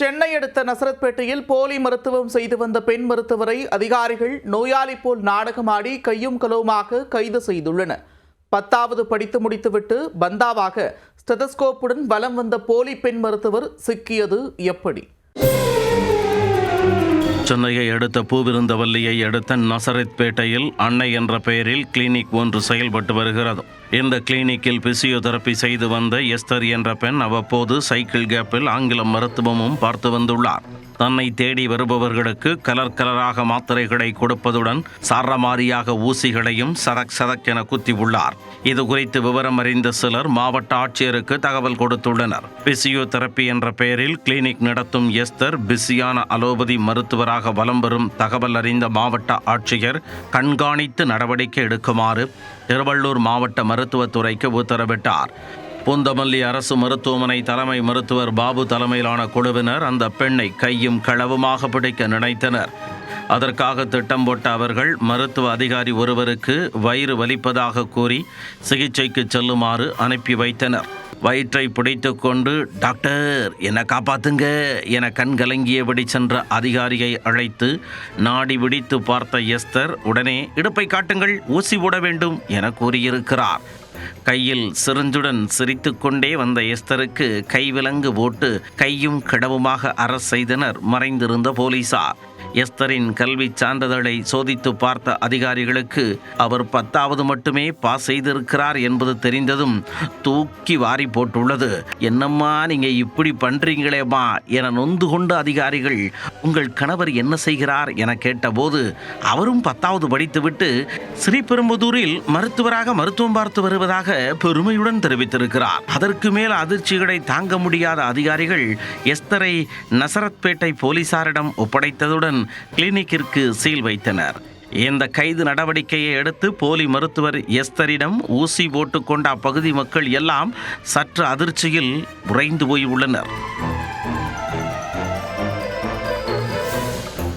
சென்னை அடுத்த நசரத்பேட்டையில் போலி மருத்துவம் செய்து வந்த பெண் மருத்துவரை அதிகாரிகள் நோயாளி போல் நாடகமாடி கையும் களவுமாக கைது செய்துள்ளனர். 10வது படித்து முடித்துவிட்டு பந்தாவாக ஸ்டெதஸ்கோப்புடன் வலம் வந்த போலி பெண் மருத்துவர் சிக்கியது எப்படி? சென்னையை அடுத்த பூவிருந்தவல்லியை அடுத்த நசரத்பேட்டையில் அன்னை என்ற பெயரில் கிளினிக் ஒன்று செயல்பட்டு வருகிறது. இந்த கிளினிக்கில் பிசியோதெரபி செய்து வந்த எஸ்தர் என்ற பெண் அவ்வப்போது சைக்கிள் கேப்பில் ஆங்கில மருத்துவமும் பார்த்து வந்துள்ளார். தன்னை தேடி வருபவர்களுக்கு கலராக மாத்திரைகளை கொடுப்பதுடன் சாரமாரியாக ஊசிகளையும் சதக் என குத்தி உள்ளார். இது குறித்து விவரம் அறிந்த சிலர் மாவட்ட ஆட்சியருக்கு தகவல் கொடுத்துள்ளனர். பிசியோதெரபி என்ற பெயரில் கிளினிக் நடத்தும் எஸ்தர் பிஸியான அலோபதி மருத்துவராக வலம் வரும் தகவல் அறிந்த மாவட்ட ஆட்சியர் கண்காணித்து நடவடிக்கை எடுக்குமாறு திருவள்ளூர் மாவட்ட மருத்துவத்துறைக்கு உத்தரவிட்டார். பூந்தமல்லி அரசு மருத்துவமனை தலைமை மருத்துவர் பாபு தலைமையிலான குழுவினர் அந்த பெண்ணை கையும் களவுமாக பிடிக்க நினைத்தனர். அதற்காக திட்டம் போட்ட அவர்கள் மருத்துவ அதிகாரி ஒருவருக்கு வயிறு வலிப்பதாக கூறி சிகிச்சைக்கு செல்லுமாறு அனுப்பி வைத்தனர். வயிற்றை பிடித்து கொண்டு டாக்டர் என்னை காப்பாத்துங்க என கண் கலங்கியபடி சென்ற அதிகாரியை அழைத்து நாடி பிடித்து பார்த்த எஸ்தர் உடனே இடுப்பை காட்டுங்கள், ஊசி போட வேண்டும் என கூறியிருக்கிறார். கையில் சிரிஞ்சுடன் சிரித்து கொண்டே வந்த எஸ்தருக்கு கைவிலங்கு போட்டு கையும் கிடவுமாக அரசு செய்தனர் மறைந்திருந்த போலீசார். எஸ்தரின் கல்வி சான்றிதழை சோதித்து பார்த்த அதிகாரிகளுக்கு அவர் 10வது மட்டுமே பாஸ் செய்திருக்கிறார் என்பது தெரிந்ததும் தூக்கி வாரி போட்டுள்ளது. என்னம்மா நீங்க இப்படி பண்றீங்களேம்மா என நொந்து கொண்ட அதிகாரிகள் உங்கள் கணவர் என்ன செய்கிறார் என கேட்டபோது அவரும் 10வது படித்துவிட்டு ஸ்ரீபெரும்புதூரில் மருத்துவராக மருத்துவம் பார்த்து வருவதாக பெருமையுடன் தெரிவித்திருக்கிறார். அதற்கு மேல் அதிர்ச்சிகளை தாங்க முடியாத அதிகாரிகள் எஸ்தரை நசரத்பேட்டை போலீசாரிடம் ஒப்படைத்ததுடன் கிளினிக்கிற்கு சீல் வைத்தனர். இந்த கைது நடவடிக்கையை அடுத்து போலி மருத்துவர் எஸ்தரிடம் ஊசி போட்டுக்கொண்ட அப்பகுதி மக்கள் எல்லாம் சற்று அதிர்ச்சியில் உறைந்து போய் உள்ளனர்.